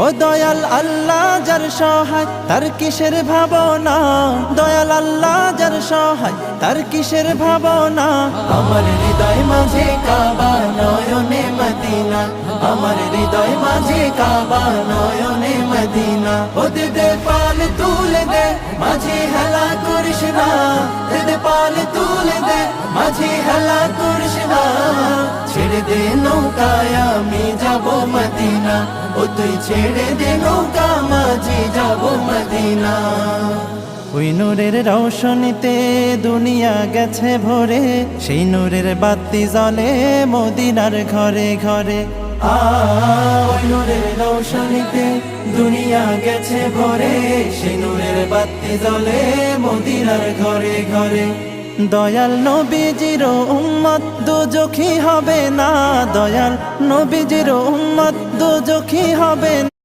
ও দয়াল আল্লাহ যার সহায় তার কিসের ভাবনা, দয়াল আল্লাহ যার সহায় তার কিসের ভাবনা। আমার হৃদয় মাঝে কাবা নয়নে মদিনা, আমার হৃদয় মাঝে কাবা নয়নে মদিনা। ও দে পাল তুলে দে মাঝে হেলা করিস না, দে পাল তুলে দে মাঝে হেলা করিস না। ছেড়ে দে নৌকায় আমি যাব মদিনা, ও তুই ছেড়ে দে নৌকা মাঝি যাব মদিনা। ওই নূরের রৌশনীতে দুনিয়া গেছে ভরে, সেই নূরের বাতি জ্বলে মদিনার ঘরে ঘরে। ওই নূরের রৌশনীতে দুনিয়া গেছে ভরে, সেই নূরের বাতি জ্বলে মদিনার ঘরে ঘরে। দয়াল নবীজির উম্মত দোজখী হবে না, দয়াল নবীজির উম্মত দোজখী হবে না।